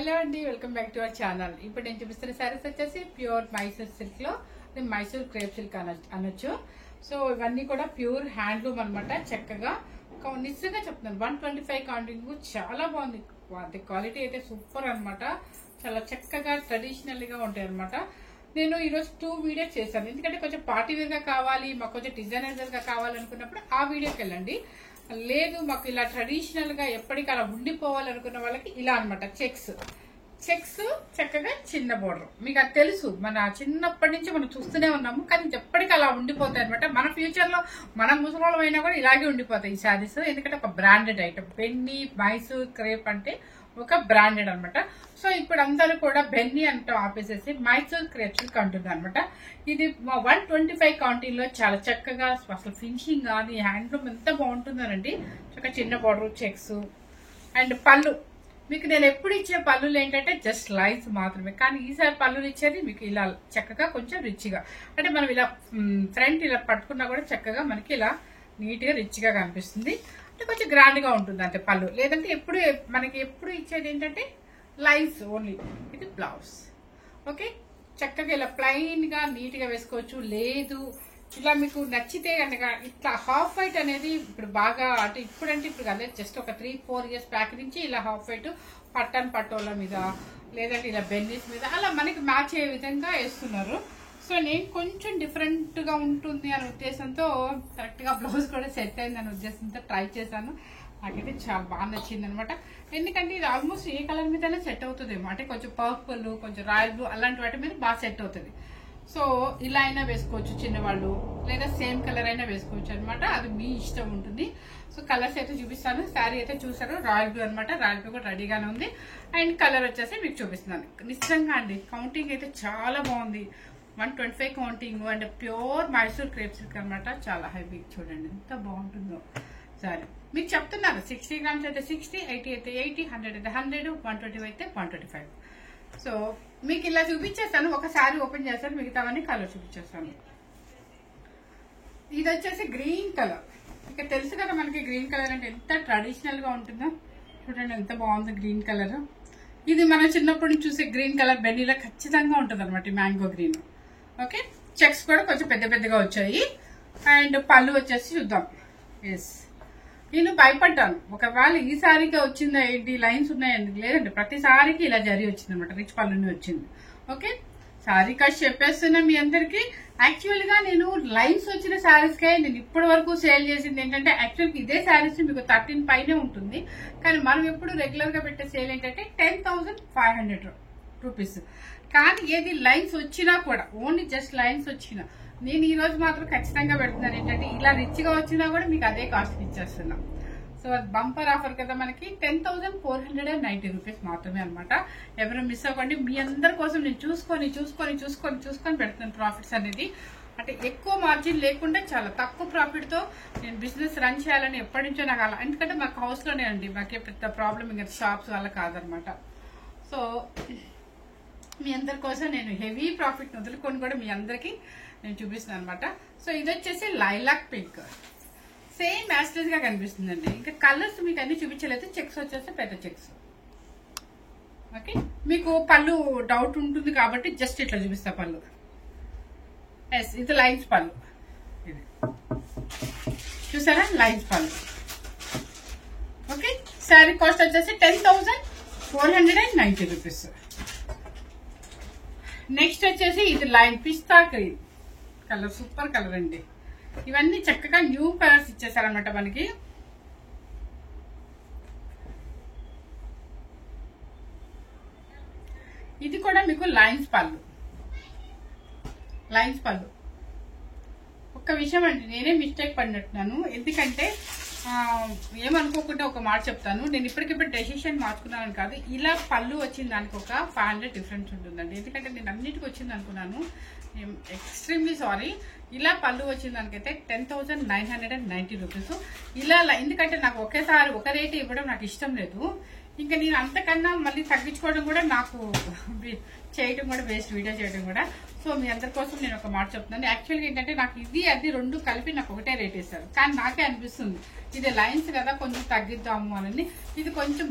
Hello అండి, welcome back to our channel. ఇప్పుడు నేను చూపిస్తున్న శారీస్ వచ్చేసి ప్యూర్ మైసూర్ సిల్క్ లో మైసూర్ క్రేప్ సిల్క్ అనొచ్చు. సో ఇవన్నీ కూడా ప్యూర్ హ్యాండ్లూమ్ అనమాట. చక్కగా నిజంగా చెప్తున్నాను, 125 కౌంటింగ్ చాలా బాగుంది. క్వాలిటీ అయితే సూపర్ అనమాట. చాలా చక్కగా ట్రెడిషనల్ గా ఉంటాయి అనమాట. నేను ఈరోజు 2 వీడియోస్ చేశాను, ఎందుకంటే కొంచెం పార్టీ వేర్ గా కావాలి, మాకు కొంచెం డిజైనర్ గా కావాలనుకున్నప్పుడు ఆ వీడియోకి వెళ్ళండి. లేదు మాకు ఇలా ట్రెడిషనల్ గా ఎప్పటికీ అలా ఉండిపోవాలనుకున్న వాళ్ళకి ఇలా అనమాట. చెక్స్ చక్కగా చిన్న బోర్డర్. మీకు అది తెలుసు, మన చిన్నప్పటి నుంచి మనం చూస్తూనే ఉన్నాము, కానీ ఎప్పటికీ అలా ఉండిపోతాయి అనమాట. మన ఫ్యూచర్ లో మన ముసలివాళ్ళం అయినా కూడా ఇలాగే ఉండిపోతాయి ఈ శారీస్. ఎందుకంటే ఒక branded item. Binny Mysore crepe అంటే ఒక బ్రాండెడ్ అనమాట. సో ఇప్పుడు అందరూ కూడా బెన్నీ అంటూ ఆపేసేసి మైసూర్ క్రేప్ సిల్క్ అంటుంది అనమాట. ఇది 125 కౌంటీలో చాలా చక్కగా అసలు ఫినిషింగ్ కానీ హ్యాండ్లూమ్ ఎంత బాగుంటుందనండి. చక్కగా చిన్న బార్డర్, చెక్స్ అండ్ పళ్ళు. మీకు నేను ఎప్పుడు ఇచ్చే పళ్ళులు ఏంటంటే జస్ట్ లైన్స్ మాత్రమే, కానీ ఈసారి పళ్ళులు ఇచ్చేది మీకు ఇలా చక్కగా కొంచెం రిచ్గా, అంటే మనం ఇలా ఫ్రంట్ ఇలా పట్టుకున్నా కూడా చక్కగా మనకి ఇలా నీట్ గా రిచ్ గా కనిపిస్తుంది. అంటే కొంచెం గ్రాండ్ గా ఉంటుంది అంతే పళ్ళు. లేదంటే మనకి ఎప్పుడు ఇచ్చేది ఏంటంటే లైన్స్ ఓన్లీ. ఇది బ్లౌజ్. ఓకే, చక్కగా ఇలా ప్లెయిన్ గా నీట్ గా వేసుకోవచ్చు. లేదు ఇలా మీకు నచ్చితే కనుక ఇట్లా హాఫ్ వైట్ అనేది ఇప్పుడు బాగా, అంటే ఇప్పుడు కదా, జస్ట్ ఒక 3-4 ఇయర్స్ బ్యాక్ నుంచి ఇలా హాఫ్ వైట్ పట్టోల మీద లేదంటే ఇలా బెన్నీస్ మీద అలా మనకి మ్యాచ్ అయ్యే విధంగా వేస్తున్నారు. సో నేను కొంచెం డిఫరెంట్ గా ఉంటుంది అనే ఉద్దేశంతో కరెక్ట్ గా బ్లౌజ్ కూడా సెట్ అయింది అనే ఉద్దేశంతో ట్రై చేశాను. నాకైతే చాలా బాగా నచ్చింది అనమాట. ఎందుకంటే ఇది ఆల్మోస్ట్ ఏ కలర్ మీదనే సెట్ అవుతుందేమో, అంటే కొంచెం పర్పుల్, కొంచెం రాయల్ బ్లూ అలాంటి వాటి మీద బాగా సెట్ అవుతుంది. సో ఇలా అయినా వేసుకోవచ్చు చిన్నవాళ్ళు, లేదా సేమ్ కలర్ అయినా వేసుకోవచ్చు అనమాట. అది మీ ఇష్టం ఉంటుంది. సో కలర్స్ అయితే చూపిస్తాను. శారీ అయితే చూసారు, రాయల్ బ్లూ అనమాట. రాయల్ బ్లూ కూడా రెడీగానే ఉంది. అండ్ కలర్ వచ్చేసి మీకు చూపిస్తున్నాను. నిజంగా అండి కౌంటింగ్ అయితే చాలా బాగుంది. 125 counting and pure Mysore crepe silk అనమాట. చాలా హెవీ, చూడండి ఎంత బాగుంటుందో సారీ. మీకు చెప్తున్నారు 60 గ్రామ్స్ అయితే 60, 80 అయితే 80, 100 అయితే 100, 120 అయితే 125. సో మీకు ఇలా చూపించేస్తాను. ఒక శారీ ఓపెన్ చేస్తాను, మిగతావన్నీ కలర్ చూపించేస్తాను. ఇది వచ్చేసి గ్రీన్ కలర్. ఇక తెలుసు కదా మనకి గ్రీన్ కలర్ అంటే ఎంత ట్రెడిషనల్ గా ఉంటుందో. చూడండి ఎంత బాగుంది గ్రీన్ కలర్. ఇది మనం చిన్నప్పటి నుంచి చూసే గ్రీన్ కలర్ బెన్నీలో ఖచ్చితంగా ఉంటుంది అనమాట, మ్యాంగో గ్రీన్. ఓకే, చెక్స్ కూడా కొంచెం పెద్దగా వచ్చాయి. అండ్ పళ్ళు వచ్చేసి చూద్దాం. ఎస్, నేను భయపడ్డాను ఒకవేళ ఈ సారీకి వచ్చిందా ఏంటి, లైన్స్ ఉన్నాయండి. లేదండి, ప్రతిసారికి ఇలా జరి వచ్చింది అనమాట, రిచ్ పళ్ళుని వచ్చింది. ఓకే, సారీ కాస్ట్ చెప్పేస్తున్నా మీ అందరికి. యాక్చువల్ గా నేను లైన్స్ వచ్చిన శారీస్ కే నేను ఇప్పటి వరకు సేల్ చేసింది ఏంటంటే, యాక్చువల్ ఇదే శారీస్ మీకు 13 పైనే ఉంటుంది. కానీ మనం ఎప్పుడు రెగ్యులర్ గా పెట్టే సేల్ ఏంటంటే 10,500 రూపీస్. కానీ ఏది లైన్స్ వచ్చినా కూడా, ఓన్లీ జస్ట్ లైన్స్ వచ్చినా, నేను ఈ రోజు మాత్రం ఖచ్చితంగా పెడుతున్నాను ఏంటంటే ఇలా రిచ్ గా వచ్చినా కూడా మీకు అదే కాస్ట్ ఇచ్చేస్తున్నా. సో బంపర్ ఆఫర్ కదా మనకి. 10,490 రూపీస్ మాత్రమే అనమాట. ఎవరు మిస్ అవ్వండి. మీ అందరి కోసం నేను చూసుకొని పెడుతున్నాను ప్రాఫిట్స్ అనేది. అంటే ఎక్కువ మార్జిన్ లేకుండా చాలా తక్కువ ప్రాఫిట్ తో నేను బిజినెస్ రన్ చేయాలని ఎప్పటి నుంచో నాకు అలా, ఎందుకంటే మాకు హౌస్ లోనే అండి, మాకే పెద్ద ప్రాబ్లం ఇంకా షాప్స్ వల్ల కాదనమాట. సో మీ అందరి కోసం నేను హెవీ ప్రాఫిట్ వదులుకొని కూడా మీ అందరికి నేను చూపిస్తున్నాను అనమాట. సో ఇది వచ్చేసి లైలాక్ పింక్, సేమ్ యాస్టేజ్ గా కనిపిస్తుందండి. ఇంకా కలర్స్ మీకు అన్ని చూపించలేదు. చెక్స్ వచ్చేసి పెద్ద చెక్స్. ఓకే, మీకు పళ్ళు డౌట్ ఉంటుంది కాబట్టి జస్ట్ ఇట్లా చూపిస్తా పళ్ళు. ఎస్, ఇది లైన్స్ పళ్ళు. ఇది చూసారా, లైన్స్ పళ్ళు. ఓకే, శారీ కాస్ట్ వచ్చేసి 10,490 రూపీస్. నెక్స్ట్ వచ్చేసి ఇది లైన్ పిస్తా గ్రీన్ కలర్, సూపర్ కలర్ అండి. ఇవన్నీ చక్కగా న్యూ కలర్స్ ఇచ్చేసారనమాట మనకి. ఇది కూడా మీకు లైన్స్ పళ్ళు. ఒక్క విషయం అండి, నేనే మిస్టేక్ పడినట్టున్నాను. ఎందుకంటే ఏమనుకోకుండా ఒక మాట చెప్తాను. నేను ఇప్పటికిప్పుడు డెసిషన్ మార్చుకున్నాను కాదు, ఇలా పళ్ళు వచ్చిన దానికి ఒక 500 డిఫరెన్స్ ఉంటుందండి. ఎందుకంటే నేను అన్నిటికీ వచ్చింది అనుకున్నాను. Extremely sorry. ఇలా పళ్ళు వచ్చిన దానికైతే 10,990 రూపీస్. ఇలా ఎందుకంటే నాకు ఒకేసారి ఒక రేట్ ఇవ్వడం నాకు ఇష్టం లేదు. ఇంకా నేను అంతకన్నా మళ్ళీ తగ్గించుకోవడం కూడా నాకు చేయడం కూడా వేస్ట్, వీడియో చేయడం కూడా. సో మీ అందరి కోసం నేను ఒక మాట చెప్తున్నాను. యాక్చువల్గా ఏంటంటే నాకు ఇది అది రెండు కలిపి నాకు ఒకటే రేట్ ఇస్తారు. కానీ నాకే అనిపిస్తుంది ఇది లైన్స్ కదా కొంచెం తగ్గిద్దాము అని. ఇది కొంచెం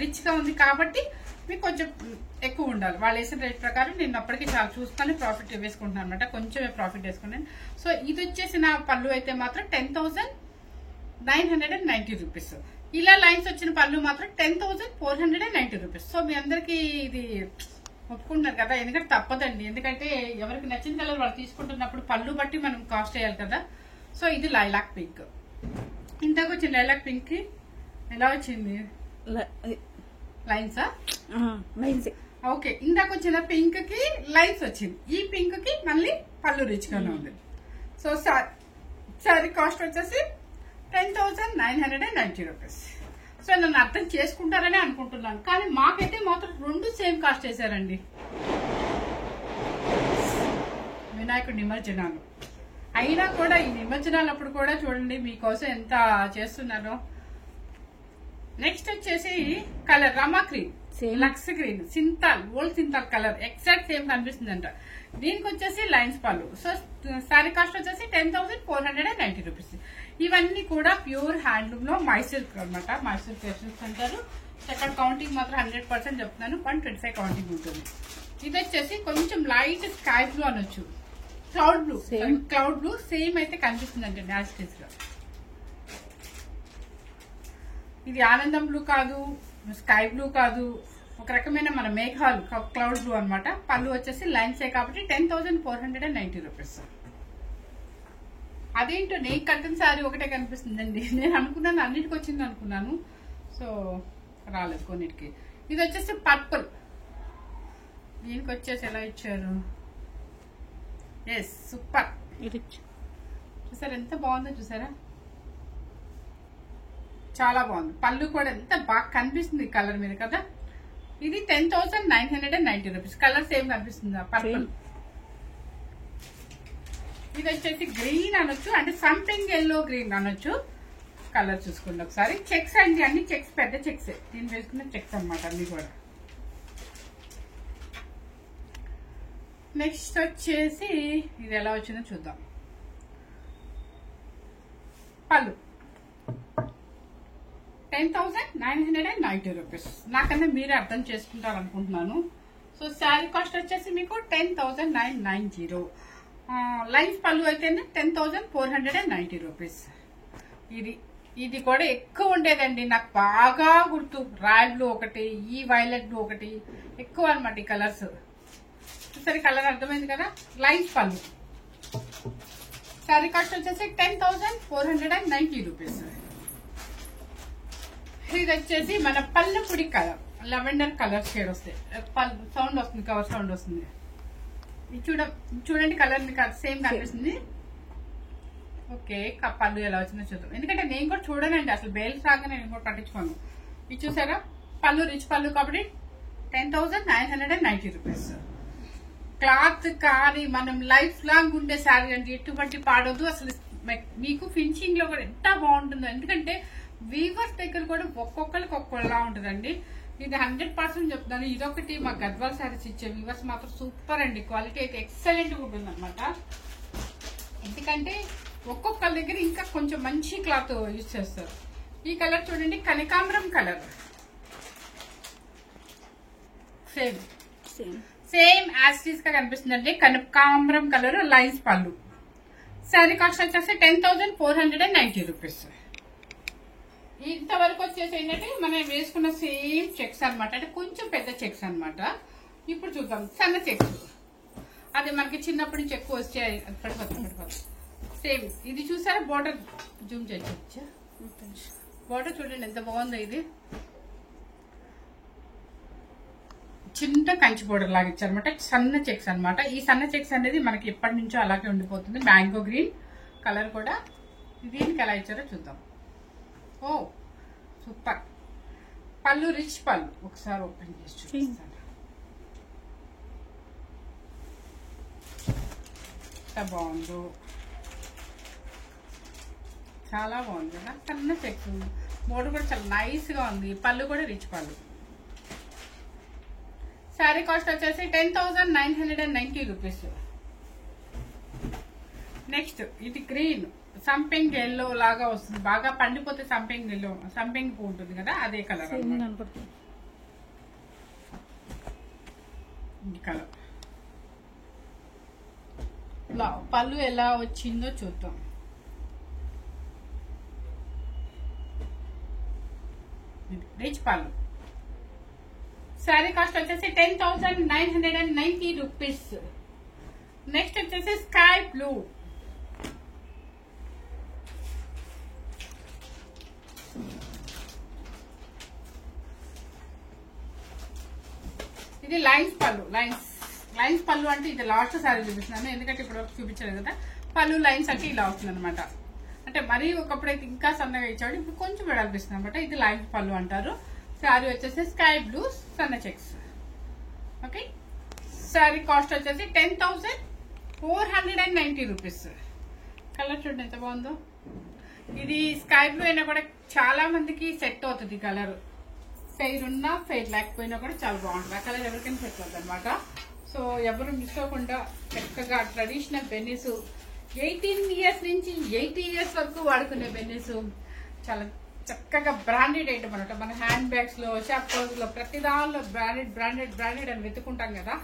రిచ్ గా ఉంది కాబట్టి మీకు కొంచెం ఎక్కువ ఉండాలి. వాళ్ళు వేసిన రేట్ ప్రకారం నేను అప్పటికి చాలా చూస్తాను, ప్రాఫిట్ వేసుకుంటున్నాను అనమాట. కొంచెమే ప్రాఫిట్ వేసుకున్నాను. సో ఇది వచ్చేసి నా పళ్ళు అయితే మాత్రం 10,990 రూపీస్. ఇలా లైన్స్ వచ్చిన పళ్ళు మాత్రం 10,490 రూపీస్. సో మీ అందరికి ఇది ఒప్పుకుంటున్నారు కదా, ఎందుకంటే తప్పదండి. ఎందుకంటే ఎవరికి నచ్చిన కలర్ వాళ్ళు తీసుకుంటున్నప్పుడు పళ్ళు బట్టి మనం కాస్ట్ వేయాలి కదా. సో ఇది లైలాక్ పింక్. ఇంతకు వచ్చిన లైలాక్ పింక్ కి ఎలా వచ్చింది లైన్సా? ఓకే, ఇందాక వచ్చిన పింక్ కి లైన్స్ వచ్చింది. ఈ పింక్ కి మళ్ళీ పళ్ళు రిచ్ గానే ఉంది. సో సారీ కాస్ట్ వచ్చేసి 10,990 రూపీస్. సో నన్ను అర్థం చేసుకుంటారని అనుకుంటున్నాను, కానీ మాకైతే మాత్రం రెండు సేమ్ కాస్ట్ చేశారండి. వినాయకుడి నిమజ్జనాలు అయినా కూడా ఈ నిమజ్జనాలు అప్పుడు కూడా చూడండి మీకోసం ఎంత చేస్తున్నారో. నెక్స్ట్ వచ్చేసి colour Rama green, Lux green, Cinthol, old Cinthol colour exact same కనిపిస్తుంది అంట. దీనికి వచ్చేసి లైన్స్ పళ్ళు. సో సారీ కాస్ట్ వచ్చేసి 10,490 రూపీస్. ఇవన్నీ కూడా ప్యూర్ హ్యాండ్లూమ్ లో మైసూర్ అనమాట. మైసూర్ క్రియేషన్స్ అంటారు. అక్కడ కౌంటింగ్ మాత్రం 100% చెప్తున్నాను, 125 కౌంటింగ్ ఉంటుంది. ఇది వచ్చేసి కొంచెం లైట్ స్కై బ్లూ అనొచ్చు, క్లౌడ్ బ్లూ సేమ్ అయితే కనిపిస్తుంది అంటే యాస్టిస్ గా. ఇది ఆనందం బ్లూ కాదు, స్కై బ్లూ కాదు, ఒక రకమైన మన మేఘాలు క్లౌడ్ బ్లూ అనమాట. పళ్ళు వచ్చేసి లైన్సే కాబట్టి 10,490 రూపీస్. అదేంటో నేను కట్టిన సారీ ఒకటే కనిపిస్తుందండి. నేను అనుకున్నాను అన్నిటికి వచ్చింది అనుకున్నాను, సో రాలేదు కొన్నిటికి. ఇది వచ్చేసి పర్పుల్, దీనికి వచ్చేసి ఎలా ఇచ్చారు, ఎస్ సూపర్. చూసారా ఎంత బాగుందో, చూసారా చాలా బాగుంది. పళ్ళు కూడా ఎంత బాగా కనిపిస్తుంది కలర్ మీద కదా. ఇది 10,990 రూపీస్. కలర్ సేమ్ కనిపిస్తుంది పర్పుల్. ఇది వచ్చేసి గ్రీన్ అనొచ్చు, అంటే సంథింగ్ ఎల్లో గ్రీన్ అనొచ్చు. కలర్ చూసుకోండి ఒకసారి. చెక్స్ అండి, అన్ని చెక్స్, పెద్ద చెక్స్. నేను వేసుకున్న చెక్స్ అనమాట అన్ని కూడా. నెక్స్ట్ వచ్చేసి ఇది ఎలా వచ్చిందో చూద్దాం. పళ్ళు 10,990 రూపీస్. నాకన్నా మీరే అర్థం చేసుకుంటారు అనుకుంటున్నాను. సో శారీ కాస్ట్ వచ్చేసి మీకు 10,990. లైన్స్ పళ్ళు అయితేనే 10,490 రూపీస్. ఇది కూడా ఎక్కువ ఉండేదండి, నాకు బాగా గుర్తు. రాయల్ బ్లూ ఒకటి, ఈ వైలెట్ బ్లూ ఒకటి, ఎక్కువ అనమాట ఈ కలర్స్. సరే కలర్ అర్థమైంది కదా. లైన్స్ పళ్ళు. శారీ కాస్ట్ వచ్చేసి 10,490 రూపీస్. ఇది వచ్చేసి మన పల్లెపూడి కలర్, లెవెండర్ కలర్ షేడ్ వస్తాయి. సౌండ్ వస్తుంది, కవర్ సౌండ్ వస్తుంది. చూడండి కలర్ మీకు సేమ్ కనిపిస్తుంది. ఓకే, పళ్ళు ఎలా వచ్చిందో చూద్దాం. ఎందుకంటే నేను కూడా చూడనండి అసలు, బేల్స్ రాగా నేను కూడా పట్టించుకోను. ఇది చూసారా, పళ్ళు రిచ్ పళ్ళు కాబట్టి 10,990 రూపీస్. క్లాత్ కానీ మనం లైఫ్ లాంగ్ ఉండే శారీ అండి, ఎటువంటి పాడవద్దు అసలు. మీకు ఫినిషింగ్ లో కూడా ఎంత బాగుంటుందో, ఎందుకంటే వీవర్స్ దగ్గర కూడా ఒక్కొక్కరికి ఒక్కొక్కలా ఉంటుందండి. ఇది 100% చెప్తాను. ఇదొకటి మా గద్వాల్ శారీస్ ఇచ్చే వీవర్స్ మాత్రం సూపర్ అండి. క్వాలిటీ అయితే ఎక్సలెంట్ గా ఉంటుంది అనమాట. ఎందుకంటే ఒక్కొక్కరి దగ్గర ఇంకా కొంచెం మంచి క్లాత్ యూజ్ చేస్తారు. ఈ కలర్ చూడండి, కనకాంబరం కలర్, సేమ్ యాస్టీస్ గా కనిపిస్తుందండి. కనకాంబరం కలర్, లైన్స్ పళ్ళు. శారీ కాస్ట్ వచ్చేసి 10,490 రూపీస్. ఇంతవరకు వచ్చేసి ఏంటంటే మనం వేసుకున్న సేమ్ చెక్స్ అనమాట, అంటే కొంచెం పెద్ద చెక్స్ అనమాట. ఇప్పుడు చూద్దాం సన్న చెక్స్. అది మనకి చిన్నప్పటి నుంచి ఎక్కువ వచ్చాయి. సేమ్ ఇది చూసారా, బోర్డర్ జూమ్ చేయొచ్చా, బోర్డర్ చూడండి ఎంత బాగుందో. ఇది చిన్న కంచి బోర్డర్ లాగా ఇచ్చారనమాట, సన్న చెక్స్ అనమాట. ఈ సన్న చెక్స్ అనేది మనకి ఎప్పటి నుంచో అలాగే ఉండిపోతుంది. మ్యాంగో గ్రీన్ కలర్ కూడా. దీనికి ఎలా ఇచ్చారో చూద్దాం. ఓ సూపర్. పళ్ళు రిచ్ పళ్ళు. ఒకసారి ఓపెన్ చేసి చూపిస్తాను. ఎంత బాగుందో, చాలా బాగుంది కదా. సన్న చెక్స్, బోర్డు కూడా చాలా నైస్ గా ఉంది. పళ్ళు కూడా రిచ్ పళ్ళు. శారీ కాస్ట్ వచ్చేసి 10,990 రూపీస్. నెక్స్ట్ ఇది గ్రీన్, సంపింగ్ ఎల్లో లాగా వస్తుంది. బాగా పండిపోతే సంపింగ్ ఎల్లో, సంపింగ్ పువ్వు ఉంటుంది కదా, అదే కలర్. కలర్ పళ్ళు ఎలా వచ్చిందో చూద్దాం. రిచ్ పళ్ళు. శారీ కాస్ట్ వచ్చేసి 10,990 రూపీస్. నెక్స్ట్ వచ్చేసి స్కై బ్లూ. ఇది లైన్స్ పళ్ళు. లైన్స్ పళ్ళు అంటే ఇది లాస్ట్ సారీ చూపిస్తున్నాను, ఎందుకంటే ఇప్పుడు చూపించలేదు కదా. పళ్ళు లైన్స్ అంటే ఇలా వస్తుంది అనమాట. అంటే మరీ ఒకప్పుడైతే ఇంకా సన్నగా ఇచ్చాడు, ఇప్పుడు కొంచెం వెడల్పిస్తుంది అనమాట. ఇది లైన్స్ పళ్ళు అంటారు. శారీ వచ్చేసి స్కై బ్లూ సన్న చెక్స్. ఓకే, శారీ కాస్ట్ వచ్చేసి 10,490 రూపీస్. కలర్ చూడండి ఎంత బాగుందో. ఇది స్కై బ్లూ అయినా కూడా చాలా మందికి సెట్ అవుతుంది. కలర్ ఫెయిర్ ఉన్నా ఫెయిర్ లేకపోయినా కూడా చాలా బాగుంటుంది. ఆ కలర్ ఎవరికైనా సెట్ అవుతుంది అనమాట. సో ఎవరు మిస్ అవ్వకుండా చక్కగా ట్రెడిషనల్ బెన్నీస్ 18 ఇయర్స్ నుంచి 80 ఇయర్స్ వరకు వాడుకునే బెన్నీస్ చాలా చక్కగా బ్రాండెడ్ ఐటమ్ అనమాట. మన హ్యాండ్ బ్యాగ్స్ లో, షాప్స్ లో, ప్రతి దానిలో బ్రాండెడ్ బ్రాండెడ్ బ్రాండెడ్ అని వెతుకుంటాం కదా.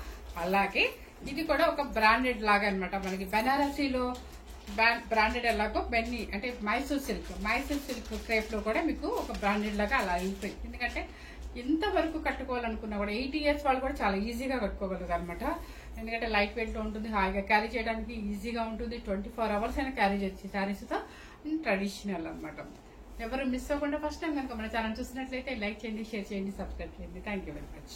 అలాగే ఇది కూడా ఒక బ్రాండెడ్ లాగా అనమాట. మనకి బెనారసీలో బ్రాండెడ్ ఎలాగో బెన్నీ అంటే మైసూర్ సిల్క్ క్రేప్ లో కూడా మీకు ఒక బ్రాండెడ్ లాగా అలా అయిపోయింది. ఎందుకంటే ఎంతవరకు కట్టుకోవాలనుకున్నా కూడా 80 ఇయర్స్ వాళ్ళు కూడా చాలా ఈజీగా కట్టుకోగలరు అనమాట. ఎందుకంటే లైట్ వెయిట్ లో ఉంటుంది, హాయిగా క్యారీ చేయడానికి ఈజీగా ఉంటుంది. 24 అవర్స్ అయినా క్యారీ చేయొచ్చు శారీస్ తో. ట్రెడిషనల్ అనమాట. ఎవరు మిస్ అవ్వకుండా ఫస్ట్ టైం కనుక మన ఛానల్ చూసినట్లయితే లైక్ చేయండి, షేర్ చేయండి, సబ్స్క్రైబ్ చేయండి. Thank you very much.